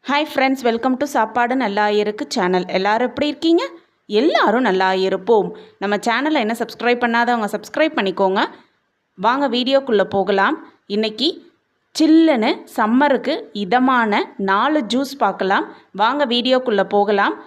Hi friends, welcome to சாப்பாடு நல்லா இருக்கு சேனல். எல்லோரும் எப்படி இருக்கீங்க? எல்லாரும் நல்லா இருப்போம். நம்ம சேனலை என்ன சப்ஸ்கிரைப் பண்ணாதவங்க சப்ஸ்கிரைப் பண்ணிக்கோங்க. வாங்க வீடியோக்குள்ளே போகலாம். இன்றைக்கி சில்லுன்னு சம்மருக்கு இதமான 4 ஜூஸ் பார்க்கலாம். வாங்க வீடியோக்குள்ளே போகலாம்.